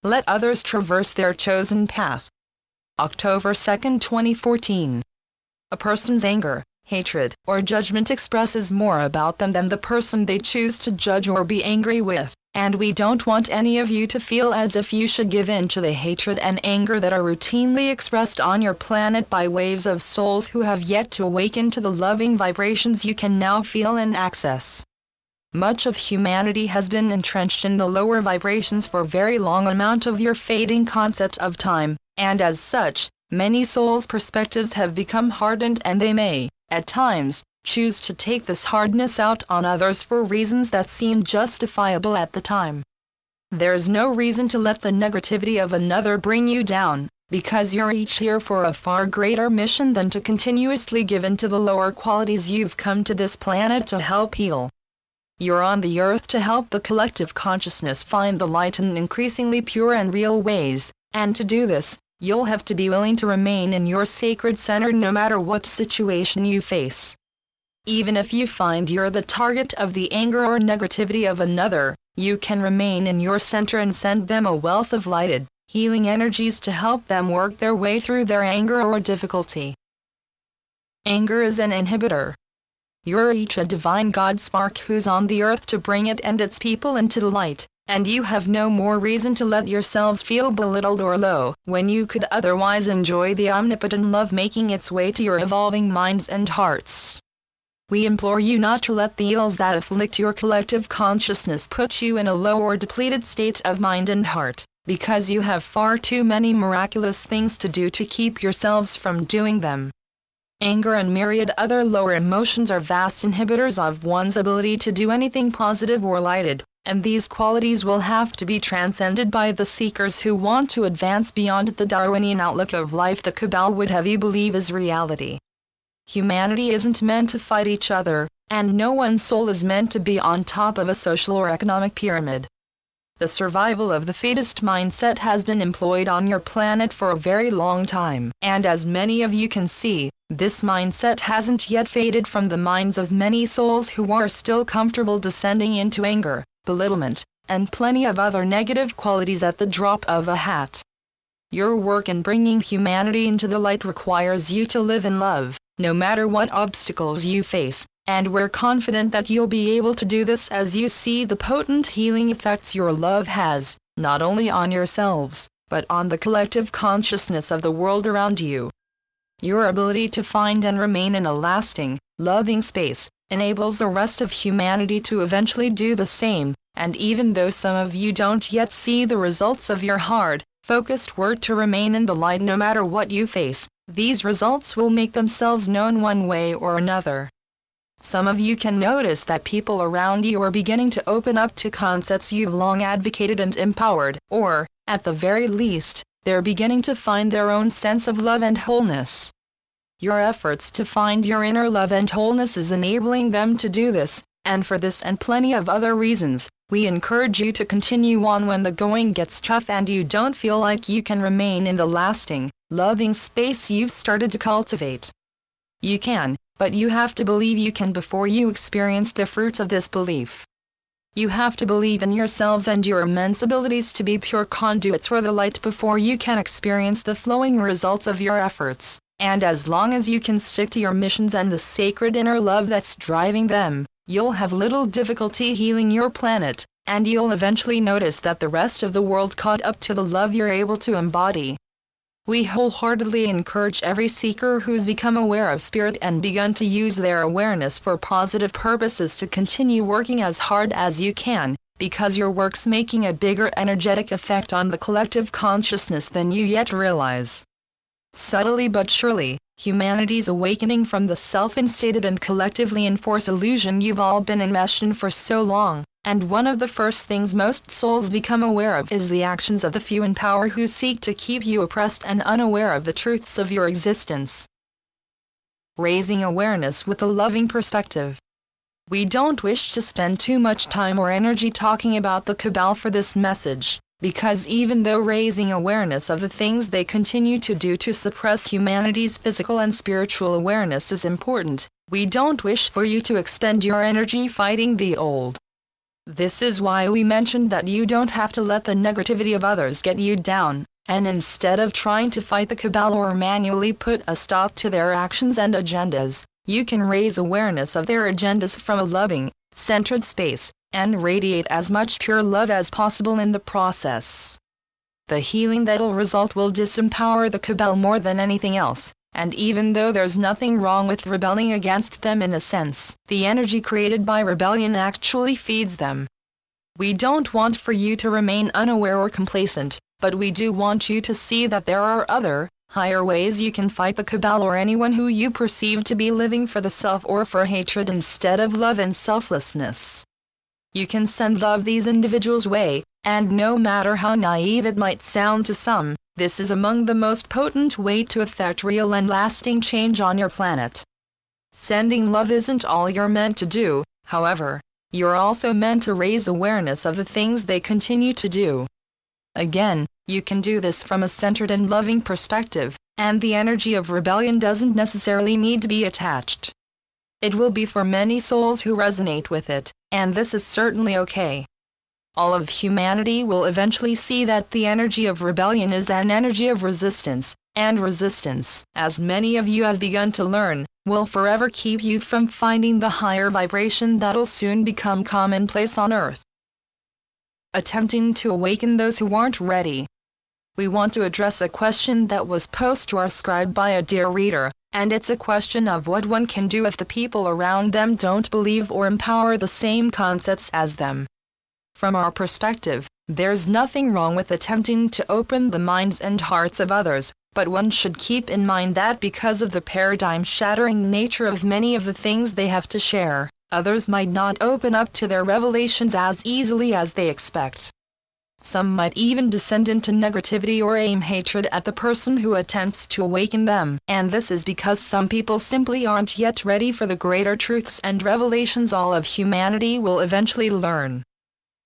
Let others traverse their chosen path. October 2, 2014. A person's anger, hatred, or judgment expresses more about them than the person they choose to judge or be angry with, and we don't want any of you to feel as if you should give in to the hatred and anger that are routinely expressed on your planet by waves of souls who have yet to awaken to the loving vibrations you can now feel and access. Much of humanity has been entrenched in the lower vibrations for a very long amount of your fading concept of time, and as such, many souls' perspectives have become hardened, and they may, at times, choose to take this hardness out on others for reasons that seem justifiable at the time. There is no reason to let the negativity of another bring you down, because you're each here for a far greater mission than to continuously give in to the lower qualities you've come to this planet to help heal. You're on the earth to help the collective consciousness find the light in increasingly pure and real ways, and to do this, you'll have to be willing to remain in your sacred center no matter what situation you face. Even if you find you're the target of the anger or negativity of another, you can remain in your center and send them a wealth of lighted, healing energies to help them work their way through their anger or difficulty. Anger is an inhibitor. You're each a divine God spark who's on the earth to bring it and its people into the light, and you have no more reason to let yourselves feel belittled or low, when you could otherwise enjoy the omnipotent love making its way to your evolving minds and hearts. We implore you not to let the ills that afflict your collective consciousness put you in a low or depleted state of mind and heart, because you have far too many miraculous things to do to keep yourselves from doing them. Anger and myriad other lower emotions are vast inhibitors of one's ability to do anything positive or lighted, and these qualities will have to be transcended by the seekers who want to advance beyond the Darwinian outlook of life the Cabal would have you believe is reality. Humanity isn't meant to fight each other, and no one soul is meant to be on top of a social or economic pyramid. The survival of the fittest mindset has been employed on your planet for a very long time, and as many of you can see, this mindset hasn't yet faded from the minds of many souls who are still comfortable descending into anger, belittlement, and plenty of other negative qualities at the drop of a hat. Your work in bringing humanity into the light requires you to live in love, no matter what obstacles you face, and we're confident that you'll be able to do this as you see the potent healing effects your love has, not only on yourselves, but on the collective consciousness of the world around you. Your ability to find and remain in a lasting, loving space, enables the rest of humanity to eventually do the same, and even though some of you don't yet see the results of your hard, focused work to remain in the light no matter what you face, these results will make themselves known one way or another. Some of you can notice that people around you are beginning to open up to concepts you've long advocated and empowered, or, at the very least, they're beginning to find their own sense of love and wholeness. Your efforts to find your inner love and wholeness is enabling them to do this, and for this and plenty of other reasons, we encourage you to continue on when the going gets tough and you don't feel like you can remain in the lasting, loving space you've started to cultivate. You can, but you have to believe you can before you experience the fruits of this belief. You have to believe in yourselves and your immense abilities to be pure conduits for the light before you can experience the flowing results of your efforts, and as long as you can stick to your missions and the sacred inner love that's driving them, you'll have little difficulty healing your planet, and you'll eventually notice that the rest of the world caught up to the love you're able to embody. We wholeheartedly encourage every seeker who's become aware of spirit and begun to use their awareness for positive purposes to continue working as hard as you can, because your work's making a bigger energetic effect on the collective consciousness than you yet realize. Subtly but surely, humanity's awakening from the self-instated and collectively enforced illusion you've all been enmeshed in for so long, and one of the first things most souls become aware of is the actions of the few in power who seek to keep you oppressed and unaware of the truths of your existence. Raising awareness with a loving perspective. We don't wish to spend too much time or energy talking about the Cabal for this message, because even though raising awareness of the things they continue to do to suppress humanity's physical and spiritual awareness is important, we don't wish for you to expend your energy fighting the old. This is why we mentioned that you don't have to let the negativity of others get you down, and instead of trying to fight the cabal or manually put a stop to their actions and agendas, you can raise awareness of their agendas from a loving, centered space, and radiate as much pure love as possible in the process. The healing that'll result will disempower the cabal more than anything else, and even though there's nothing wrong with rebelling against them in a sense, the energy created by rebellion actually feeds them. We don't want for you to remain unaware or complacent, but we do want you to see that there are other, higher ways you can fight the cabal or anyone who you perceive to be living for the self or for hatred instead of love and selflessness. You can send love these individuals' way, and no matter how naive it might sound to some, this is among the most potent way to effect real and lasting change on your planet. Sending love isn't all you're meant to do, however, you're also meant to raise awareness of the things they continue to do. Again, you can do this from a centered and loving perspective, and the energy of rebellion doesn't necessarily need to be attached. It will be for many souls who resonate with it, and this is certainly okay. All of humanity will eventually see that the energy of rebellion is an energy of resistance, and resistance, as many of you have begun to learn, will forever keep you from finding the higher vibration that'll soon become commonplace on Earth. Attempting to awaken those who aren't ready. We want to address a question that was posed to our scribe by a dear reader, and it's a question of what one can do if the people around them don't believe or empower the same concepts as them. From our perspective, there's nothing wrong with attempting to open the minds and hearts of others, but one should keep in mind that because of the paradigm-shattering nature of many of the things they have to share, others might not open up to their revelations as easily as they expect. Some might even descend into negativity or aim hatred at the person who attempts to awaken them, and this is because some people simply aren't yet ready for the greater truths and revelations all of humanity will eventually learn.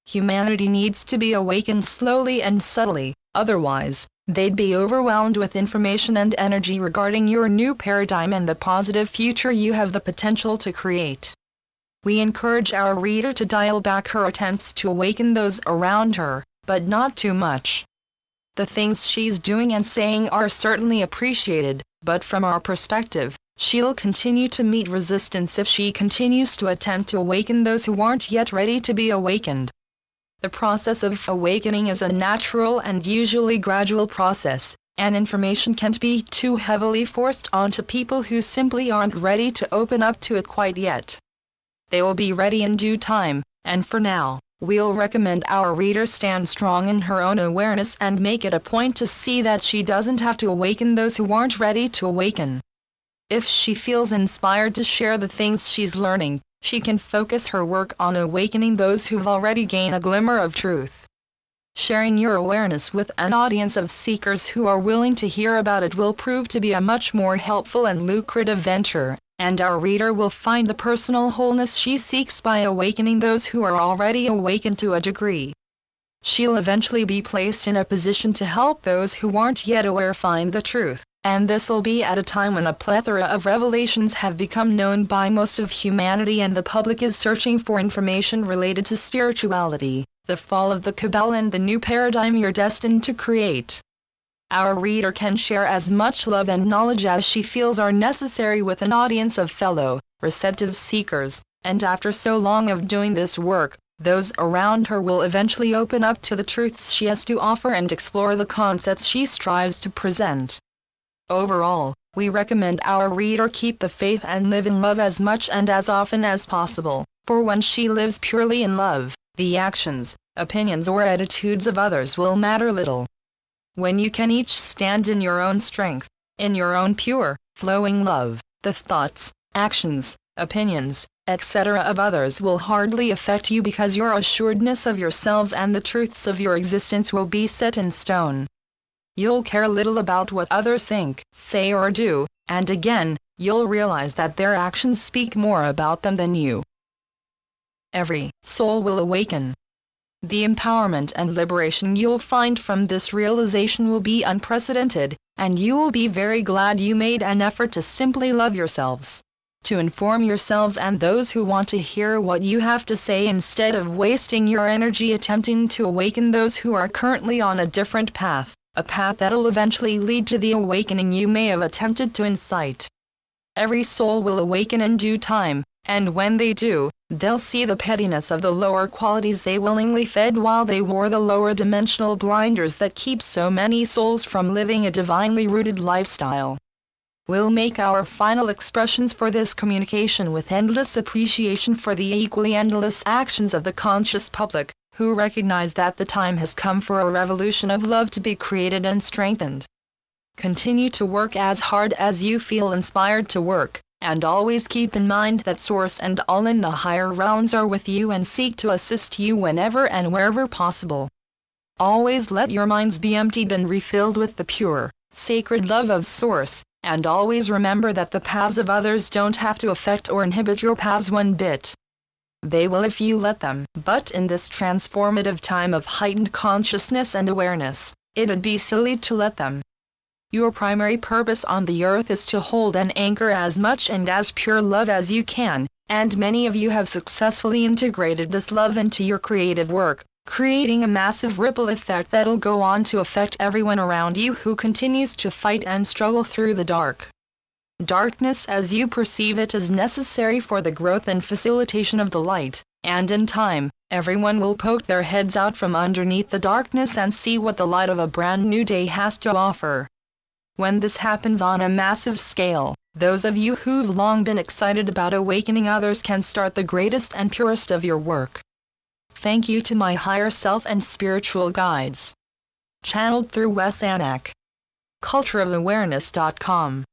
Humanity needs to be awakened slowly and subtly, otherwise, they'd be overwhelmed with information and energy regarding your new paradigm and the positive future you have the potential to create. We encourage our reader to dial back her attempts to awaken those around her, but not too much. The things she's doing and saying are certainly appreciated, but from our perspective, she'll continue to meet resistance if she continues to attempt to awaken those who aren't yet ready to be awakened. The process of awakening is a natural and usually gradual process, and information can't be too heavily forced onto people who simply aren't ready to open up to it quite yet. They will be ready in due time, and for now, we'll recommend our reader stand strong in her own awareness and make it a point to see that she doesn't have to awaken those who aren't ready to awaken. If she feels inspired to share the things she's learning, she can focus her work on awakening those who've already gained a glimmer of truth. Sharing your awareness with an audience of seekers who are willing to hear about it will prove to be a much more helpful and lucrative venture, and our reader will find the personal wholeness she seeks by awakening those who are already awakened to a degree. She'll eventually be placed in a position to help those who aren't yet aware find the truth, and this'll be at a time when a plethora of revelations have become known by most of humanity and the public is searching for information related to spirituality, the fall of the cabal and the new paradigm you're destined to create. Our reader can share as much love and knowledge as she feels are necessary with an audience of fellow, receptive seekers, and after so long of doing this work, those around her will eventually open up to the truths she has to offer and explore the concepts she strives to present. Overall, we recommend our reader keep the faith and live in love as much and as often as possible, for when she lives purely in love, the actions, opinions or attitudes of others will matter little. When you can each stand in your own strength, in your own pure, flowing love, the thoughts, actions, opinions, etc. of others will hardly affect you because your assuredness of yourselves and the truths of your existence will be set in stone. You'll care little about what others think, say or do, and again, you'll realize that their actions speak more about them than you. Every soul will awaken. The empowerment and liberation you'll find from this realization will be unprecedented, and you will be very glad you made an effort to simply love yourselves. to inform yourselves and those who want to hear what you have to say instead of wasting your energy attempting to awaken those who are currently on a different path, a path that'll eventually lead to the awakening you may have attempted to incite. Every soul will awaken in due time, and when they do, they'll see the pettiness of the lower qualities they willingly fed while they wore the lower dimensional blinders that keep so many souls from living a divinely rooted lifestyle. We'll make our final expressions for this communication with endless appreciation for the equally endless actions of the conscious public, who recognize that the time has come for a revolution of love to be created and strengthened. Continue to work as hard as you feel inspired to work, and always keep in mind that Source and all in the higher realms are with you and seek to assist you whenever and wherever possible. Always let your minds be emptied and refilled with the pure, sacred love of Source, and always remember that the paths of others don't have to affect or inhibit your paths one bit. They will if you let them. But in this transformative time of heightened consciousness and awareness, it'd be silly to let them. Your primary purpose on the earth is to hold and anchor as much and as pure love as you can, and many of you have successfully integrated this love into your creative work, creating a massive ripple effect that'll go on to affect everyone around you who continues to fight and struggle through the dark. Darkness as you perceive it is necessary for the growth and facilitation of the light, and in time, everyone will poke their heads out from underneath the darkness and see what the light of a brand new day has to offer. When this happens on a massive scale, those of you who've long been excited about awakening others can start the greatest and purest of your work. Thank you to my higher self and spiritual guides. Channeled through Wes Anak. cultureofawareness.com